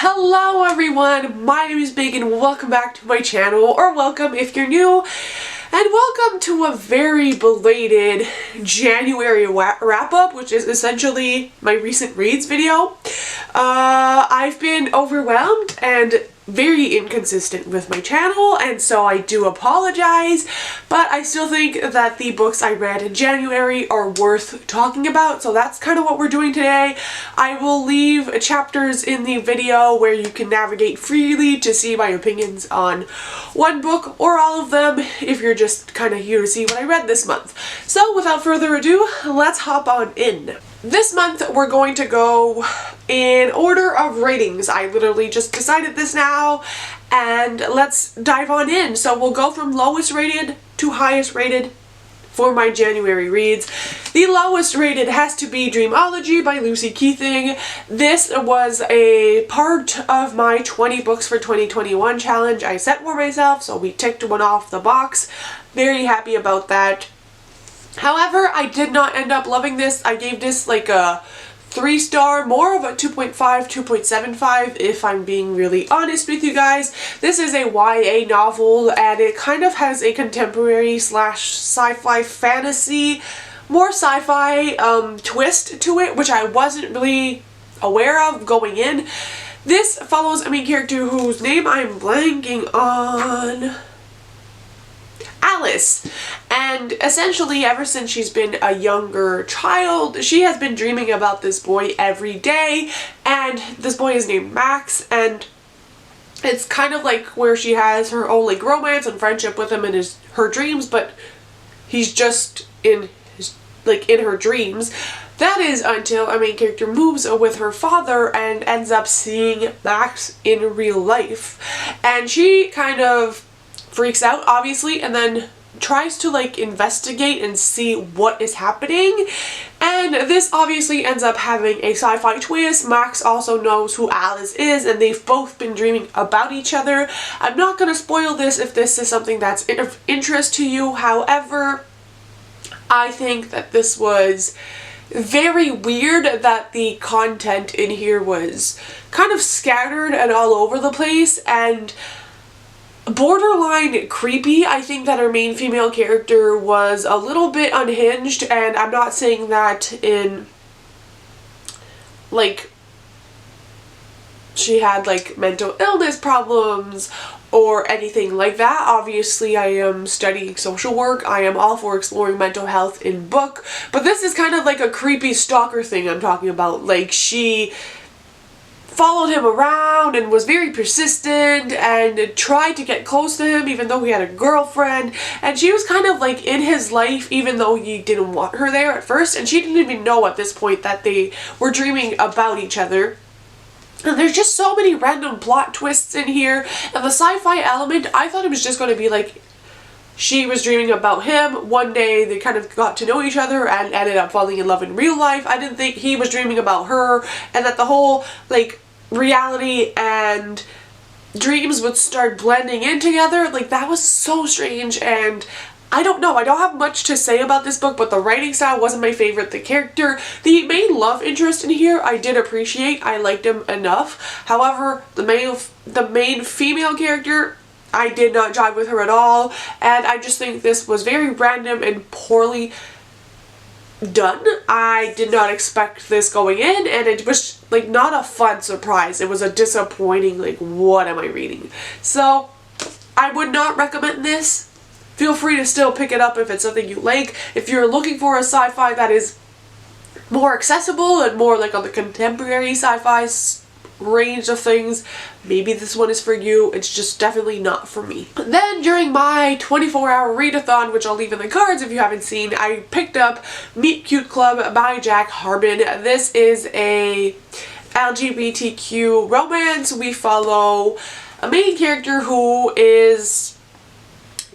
Hello everyone, my name is Megan. Welcome back to my channel, or welcome if you're new, and welcome to a very belated January wrap-up, which is essentially my recent reads video. I've been overwhelmed and very inconsistent with my channel, and so I do apologize, but I still think that the books I read in January are worth talking about, so that's kind of what we're doing today. I will leave chapters in the video where you can navigate freely to see my opinions on one book or all of them if you're just kind of here to see what I read this month. So without further ado, let's hop on in. This month we're going to go in order of ratings. I literally just decided this now, and let's dive on in. So we'll go from lowest rated to highest rated for my January reads. The lowest rated has to be Dreamology by Lucy Keating. This was a part of my 20 books for 2021 challenge I set for myself, so we ticked one off the box. Very happy about that. However, I did not end up loving this. I gave this like a 3-star, more of a 2.5, 2.75 if I'm being really honest with you guys. This is a YA novel, and it kind of has a contemporary slash sci-fi fantasy, more sci-fi twist to it, which I wasn't really aware of going in. This follows a main character whose name I'm blanking on. Alice. And essentially ever since she's been a younger child, she has been dreaming about this boy every day, and this boy is named Max, and it's kind of like where she has her own like romance and friendship with him in her dreams, but he's just in her dreams. That is until our main character moves with her father and ends up seeing Max in real life, and she kind of freaks out, obviously, and then tries to like investigate and see what is happening, and this obviously ends up having a sci-fi twist. Max also knows who Alice is, and they've both been dreaming about each other. I'm not going to spoil this if this is something that's of interest to you. However, I think that this was very weird that the content in here was kind of scattered and all over the place and borderline creepy. I think that our main female character was a little bit unhinged, and I'm not saying that in like she had like mental illness problems or anything like that. Obviously I am studying social work. I am all for exploring mental health in book, but this is kind of like a creepy stalker thing I'm talking about. Like, she followed him around and was very persistent and tried to get close to him even though he had a girlfriend, and she was kind of like in his life even though he didn't want her there at first, and she didn't even know at this point that they were dreaming about each other. And there's just so many random plot twists in here, and the sci-fi element, I thought it was just going to be like she was dreaming about him. One day they kind of got to know each other and ended up falling in love in real life. I didn't think he was dreaming about her, and that the whole like reality and dreams would start blending in together. Like, that was so strange, and I don't know. I don't have much to say about this book, but the writing style wasn't my favorite. The character, the main love interest in here, I did appreciate. I liked him enough. However, the main female character, I did not jive with her at all, and I just think this was very random and poorly done. I did not expect this going in, and it was like not a fun surprise. It was a disappointing, like, what am I reading? So I would not recommend this. Feel free to still pick it up if it's something you like. If you're looking for a sci-fi that is more accessible and more like on the contemporary sci-fi range of things, maybe this one is for you. It's just definitely not for me. Then during my 24-hour readathon, which I'll leave in the cards if you haven't seen, I picked up Meet Cute Club by Jack Harbin. This is a LGBTQ romance. We follow a main character who is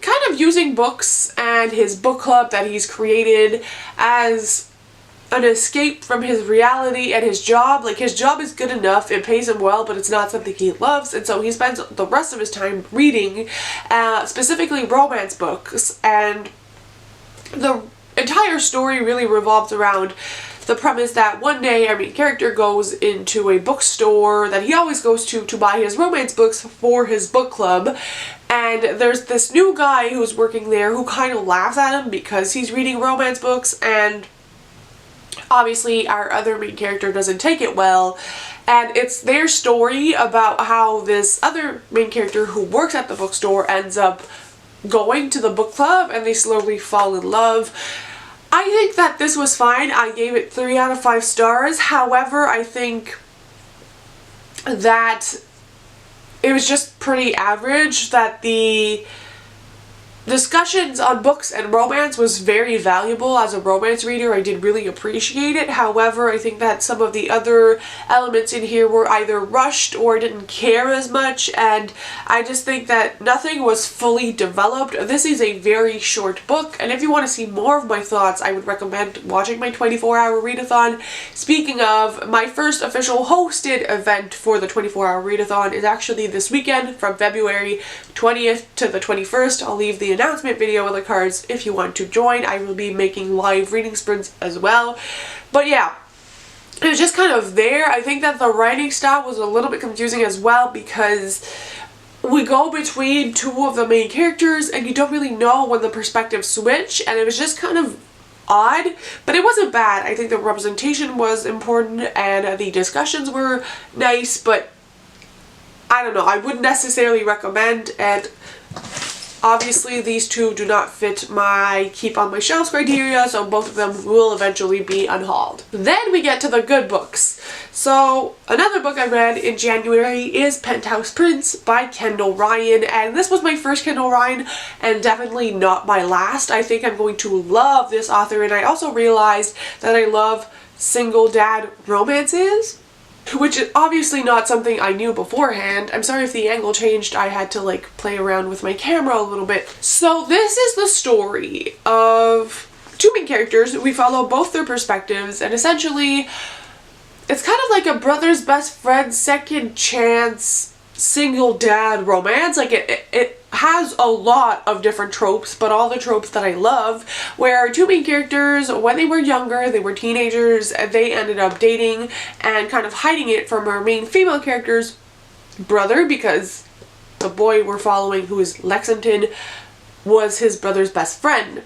kind of using books and his book club that he's created as an escape from his reality and his job. Like, his job is good enough, it pays him well, but it's not something he loves, and so he spends the rest of his time reading specifically romance books, and the entire story really revolves around the premise that one day our main character goes into a bookstore that he always goes to buy his romance books for his book club, and there's this new guy who's working there who kind of laughs at him because he's reading romance books, and obviously our other main character doesn't take it well. And it's their story about how this other main character who works at the bookstore ends up going to the book club and they slowly fall in love. I think that this was fine. I gave it 3 out of 5 stars. However, I think that it was just pretty average, that the discussions on books and romance was very valuable. As a romance reader, I did really appreciate it. However, I think that some of the other elements in here were either rushed or didn't care as much, and I just think that nothing was fully developed. This is a very short book, and if you want to see more of my thoughts, I would recommend watching my 24-hour readathon. Speaking of, my first official hosted event for the 24-hour readathon is actually this weekend from February 20th to the 21st. I'll leave the announcement video in the cards if you want to join. I will be making live reading sprints as well. But yeah, it was just kind of there. I think that the writing style was a little bit confusing as well because we go between 2 of the main characters and you don't really know when the perspectives switch, and it was just kind of odd, but it wasn't bad. I think the representation was important and the discussions were nice, but I don't know, I wouldn't necessarily recommend, and obviously these 2 do not fit my keep on my shelves criteria, so both of them will eventually be unhauled. Then we get to the good books. So another book I read in January is Penthouse Prince by Kendall Ryan, and this was my first Kendall Ryan and definitely not my last. I think I'm going to love this author, and I also realized that I love single dad romances, which is obviously not something I knew beforehand. I'm sorry if the angle changed. I had to like play around with my camera a little bit. So this is the story of 2 main characters. We follow both their perspectives, and essentially it's kind of like a brother's best friend, second chance, single dad romance. Like it has a lot of different tropes, but all the tropes that I love, where our 2 main characters, when they were younger, they were teenagers, they ended up dating and kind of hiding it from our main female character's brother, because the boy we're following, who is Lexington, was his brother's best friend.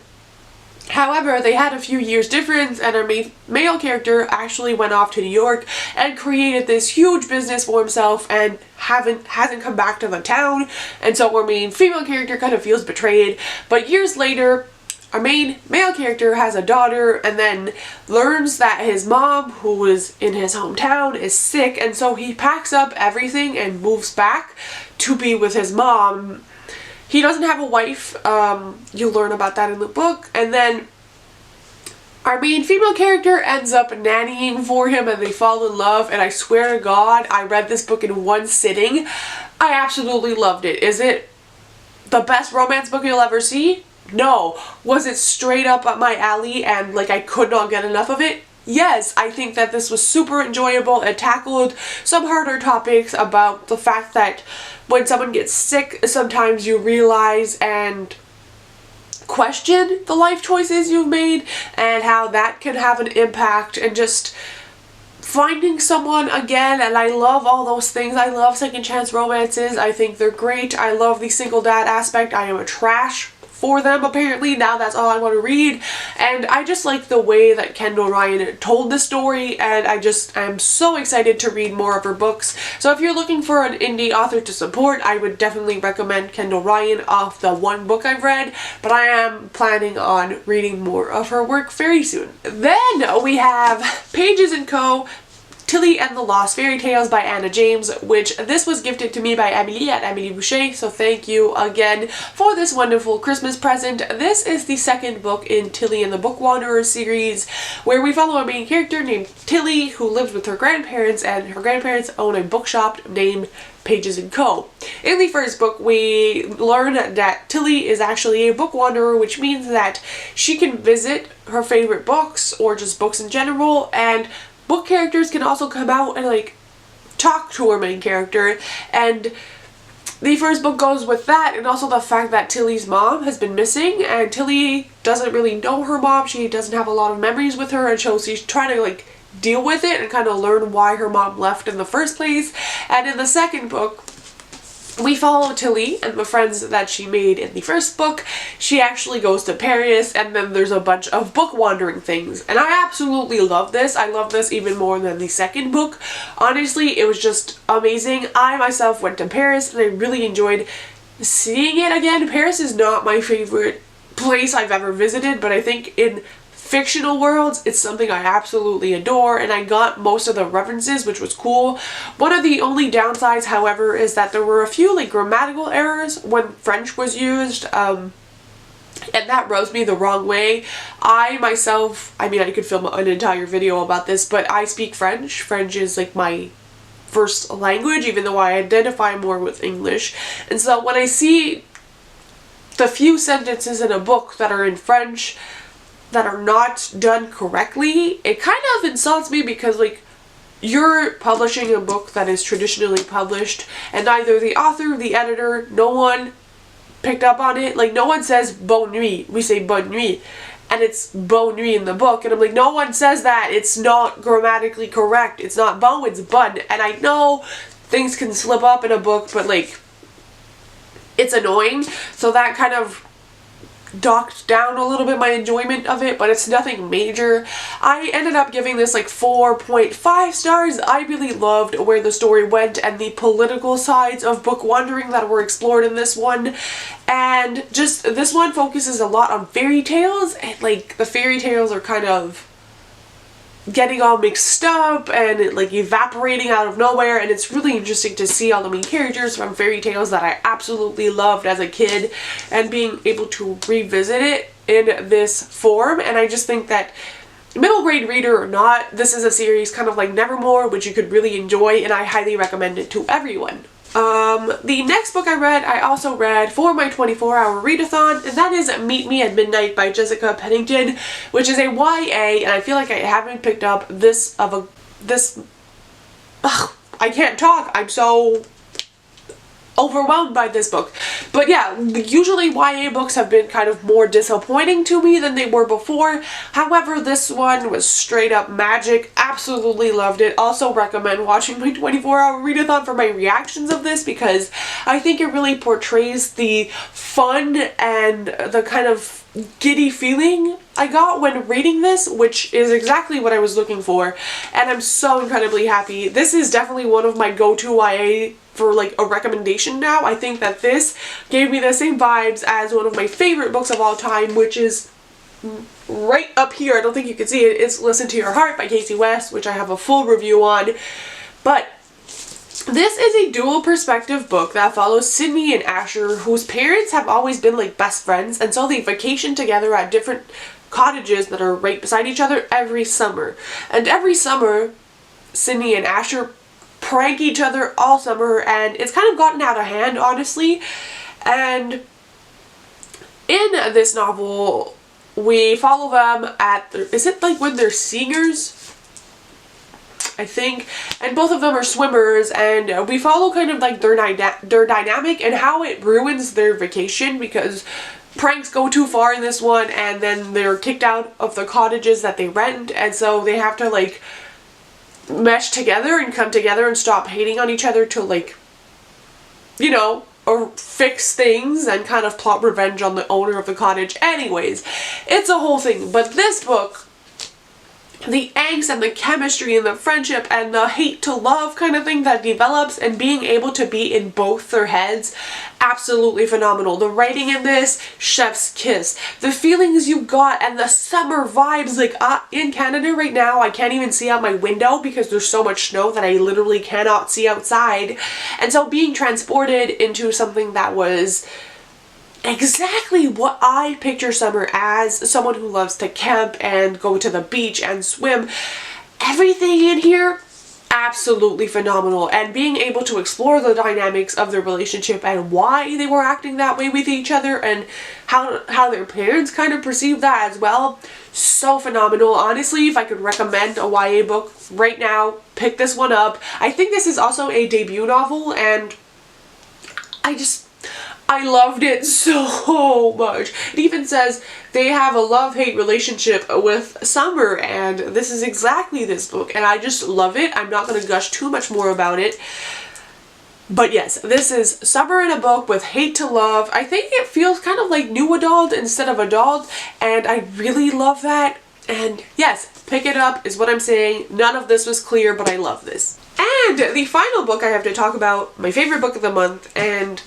However, they had a few years difference, and our main male character actually went off to New York and created this huge business for himself and hasn't come back to the town, and so our main female character kind of feels betrayed. But years later, our main male character has a daughter and then learns that his mom, who was in his hometown, is sick, and so he packs up everything and moves back to be with his mom. He doesn't have a wife. You'll learn about that in the book. And then our main female character ends up nannying for him and they fall in love. And I swear to God, I read this book in one sitting. I absolutely loved it. Is it the best romance book you'll ever see? No. Was it straight up up my alley and like I could not get enough of it? Yes, I think that this was super enjoyable. It tackled some harder topics about the fact that when someone gets sick, sometimes you realize and question the life choices you've made and how that can have an impact, and just finding someone again. And I love all those things. I love second chance romances. I think they're great. I love the single dad aspect. I am a trash for them, apparently. Now that's all I want to read, and I just like the way that Kendall Ryan told the story, and I'm so excited to read more of her books. So if you're looking for an indie author to support, I would definitely recommend Kendall Ryan off the one book I've read, but I am planning on reading more of her work very soon. Then we have Pages & Co. Tilly and the Lost Fairy Tales by Anna James, which this was gifted to me by Emily at Emily Boucher, so thank you again for this wonderful Christmas present. This is the second book in Tilly and the Book Wanderer series, where we follow a main character named Tilly who lives with her grandparents, and her grandparents own a bookshop named Pages & Co. In the first book, we learn that Tilly is actually a book wanderer, which means that she can visit her favorite books or just books in general, and book characters can also come out and like talk to our main character, and the first book goes with that, and also the fact that Tilly's mom has been missing, and Tilly doesn't really know her mom. She doesn't have a lot of memories with her, and so she's trying to like deal with it and kind of learn why her mom left in the first place. And in the second book, we follow Tilly and the friends that she made in the first book. She actually goes to Paris, and then there's a bunch of book wandering things. And I absolutely love this. I love this even more than the second book. Honestly, it was just amazing. I myself went to Paris and I really enjoyed seeing it again. Paris is not my favorite place I've ever visited, but I think in fictional worlds, it's something I absolutely adore, and I got most of the references, which was cool. One of the only downsides, however, is that there were a few like grammatical errors when French was used, and that rubs me the wrong way. I myself, I mean, I could film an entire video about this, but I speak French. French is like my first language, even though I identify more with English. And so when I see the few sentences in a book that are in French that are not done correctly, it kind of insults me, because like, you're publishing a book that is traditionally published, and neither the author, the editor, no one picked up on it. Like, no one says bonne nuit, we say bonne nuit, and it's bonne nuit in the book, and I'm like, no one says that. It's not grammatically correct. It's not bon, it's bun. And I know things can slip up in a book, but like, it's annoying. So that kind of docked down a little bit my enjoyment of it, but it's nothing major. I ended up giving this like 4.5 stars. I really loved where the story went and the political sides of book wandering that were explored in this one. And just, this one focuses a lot on fairy tales, and like the fairy tales are kind of getting all mixed up and like evaporating out of nowhere, and it's really interesting to see all the main characters from fairy tales that I absolutely loved as a kid, and being able to revisit it in this form. And I just think that, middle grade reader or not, this is a series kind of like Nevermore, which you could really enjoy, and I highly recommend it to everyone. The next book I also read for my 24-hour readathon, and that is Meet Me at Midnight by Jessica Pennington, which is a YA, and I feel like I haven't picked up I can't talk, I'm so overwhelmed by this book. But yeah, usually YA books have been kind of more disappointing to me than they were before. However, this one was straight up magic. Absolutely loved it. Also recommend watching my 24-hour readathon for my reactions of this, because I think it really portrays the fun and the kind of giddy feeling I got when reading this, which is exactly what I was looking for, and I'm so incredibly happy. This is definitely one of my go-to YA for like a recommendation now. I think that this gave me the same vibes as one of my favorite books of all time, which is right up here. I don't think you can see it. It's Listen to Your Heart by Casey West, which I have a full review on. But this is a dual perspective book that follows Sydney and Asher, whose parents have always been like best friends, and so they vacation together at different cottages that are right beside each other every summer. And every summer, Sydney and Asher prank each other all summer, and it's kind of gotten out of hand, honestly. And in this novel, we follow them at, is it like when they're singers? I think, and both of them are swimmers, and we follow kind of like their dynamic and how it ruins their vacation, because pranks go too far in this one, and then they're kicked out of the cottages that they rent, and so they have to like mesh together and come together and stop hating on each other to, like, you know, or fix things and kind of plot revenge on the owner of the cottage. Anyways, it's a whole thing. But this book, the angst and the chemistry and the friendship and the hate to love kind of thing that develops, and being able to be in both their heads, absolutely phenomenal. The writing in this, chef's kiss. The feelings you got and the summer vibes, like in Canada right now, I can't even see out my window because there's so much snow that I literally cannot see outside. And so being transported into something that was exactly what I picture summer as, someone who loves to camp and go to the beach and swim. Everything in here, absolutely phenomenal. And being able to explore the dynamics of their relationship and why they were acting that way with each other, and how their parents kind of perceive that as well. So phenomenal. Honestly, if I could recommend a YA book right now, pick this one up. I think this is also a debut novel, and I loved it so much. It even says they have a love-hate relationship with Summer, and this is exactly this book, and I just love it. I'm not going to gush too much more about it. But yes, this is Summer in a book with hate to love. I think it feels kind of like new adult instead of adult, and I really love that. And yes, pick it up is what I'm saying. None of this was clear, but I love this. And the final book I have to talk about, my favorite book of the month, and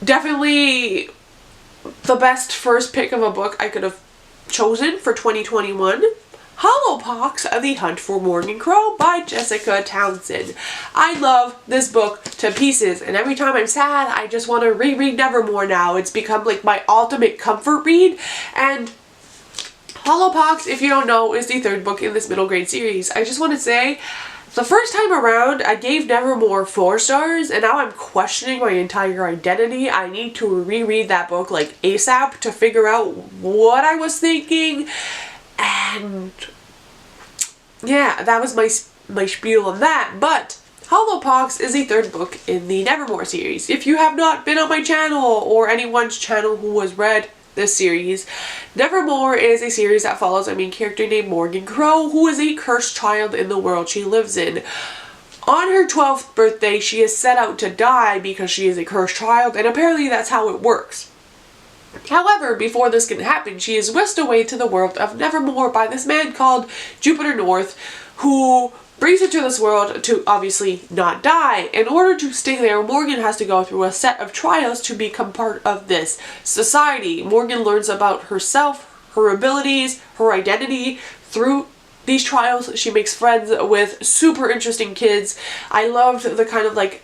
definitely the best first pick of a book I could have chosen for 2021. Hollowpox, The Hunt for Morgan Crow by Jessica Townsend. I love this book to pieces, and every time I'm sad, I just want to reread Nevermore now. It's become like my ultimate comfort read, and Hollowpox, if you don't know, is the third book in this middle grade series. I just want to say, the first time around, I gave Nevermore 4 stars, and now I'm questioning my entire identity. I need to reread that book like ASAP to figure out what I was thinking. And yeah, that was my spiel on that. But Hollowpox is the third book in the Nevermore series. If you have not been on my channel or anyone's channel who has read this series, Nevermore is a series that follows a main character named Morgan Crow, who is a cursed child in the world she lives in. On her 12th birthday, she is set out to die because she is a cursed child, and apparently that's how it works. However, before this can happen, she is whisked away to the world of Nevermore by this man called Jupiter North, who brings her to this world to obviously not die. In order to stay there, Morgan has to go through a set of trials to become part of this society. Morgan learns about herself, her abilities, her identity through these trials. She makes friends with super interesting kids. I loved the kind of like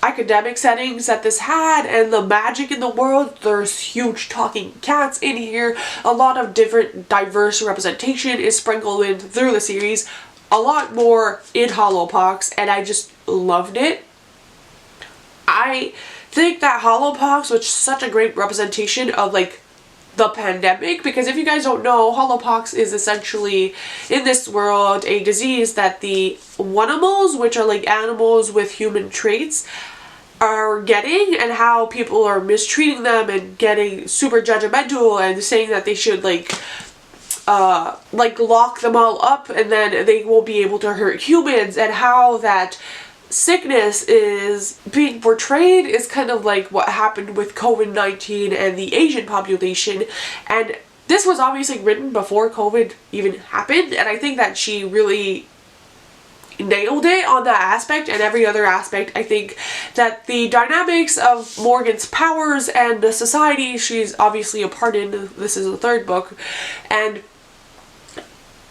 academic settings that this had and the magic in the world. There's huge talking cats in here. A lot of different diverse representation is sprinkled in through the series. A lot more in Hollowpox, and I just loved it. I think that Hollowpox was such a great representation of like the pandemic, because if you guys don't know, Hollowpox is essentially in this world a disease that the Wunimals, which are like animals with human traits, are getting, and how people are mistreating them and getting super judgmental and saying that they should like lock them all up and then they won't be able to hurt humans, and how that sickness is being portrayed is kind of like what happened with COVID-19 and the Asian population. And this was obviously written before COVID even happened, and I think that she really nailed it on that aspect and every other aspect. I think that the dynamics of Morgan's powers and the society she's obviously a part in, this is the third book, and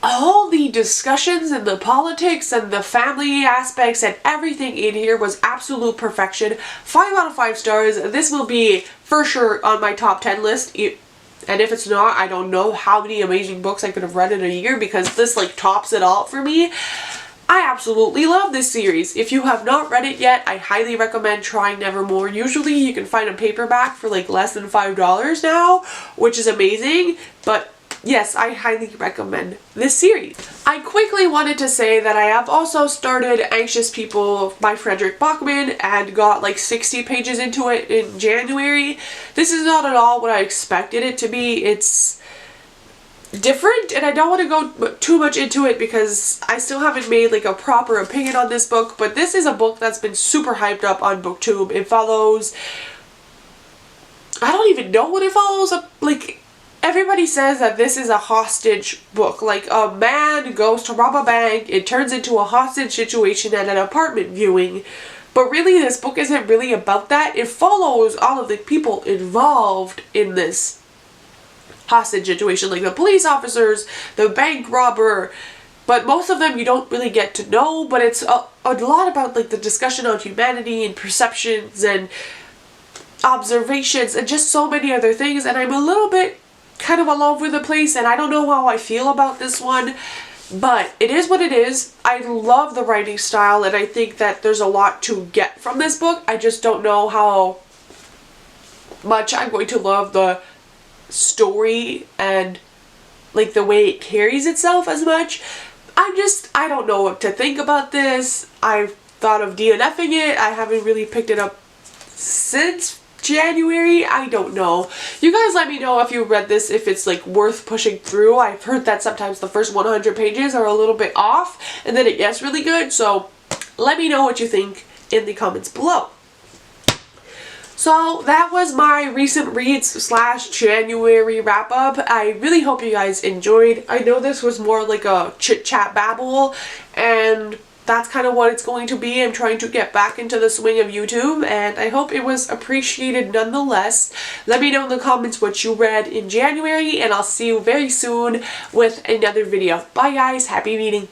all the discussions and the politics and the family aspects and everything in here was absolute perfection. 5 out of 5 stars. This will be for sure on my top 10 list. And if it's not, I don't know how many amazing books I could have read in a year, because this like tops it all for me. I absolutely love this series. If you have not read it yet, I highly recommend trying Nevermore. Usually you can find a paperback for like less than $5 now, which is amazing. But yes, I highly recommend this series. I quickly wanted to say that I have also started Anxious People by Frederick Bachman and got like 60 pages into it in January. This is not at all what I expected it to be. It's different, and I don't want to go too much into it because I still haven't made like a proper opinion on this book, but this is a book that's been super hyped up on BookTube. It follows, I don't even know what it follows, like everybody says that this is a hostage book. Like a man goes to rob a bank, it turns into a hostage situation at an apartment viewing. But really this book isn't really about that. It follows all of the people involved in this hostage situation, like the police officers, the bank robber, but most of them you don't really get to know. But it's a lot about like the discussion on humanity and perceptions and observations and just so many other things, and I'm a little bit kind of all over the place, and I don't know how I feel about this one, but it is what it is. I love the writing style, and I think that there's a lot to get from this book. I just don't know how much I'm going to love the story and like the way it carries itself as much. I don't know what to think about this. I've thought of DNFing it. I haven't really picked it up since January. I don't know. You guys let me know if you read this, if it's like worth pushing through. I've heard that sometimes the first 100 pages are a little bit off and then it gets really good. So let me know what you think in the comments below. So that was my recent reads / January wrap up. I really hope you guys enjoyed. I know this was more like a chit chat babble, and that's kind of what it's going to be. I'm trying to get back into the swing of YouTube, and I hope it was appreciated nonetheless. Let me know in the comments what you read in January, and I'll see you very soon with another video. Bye guys, happy reading.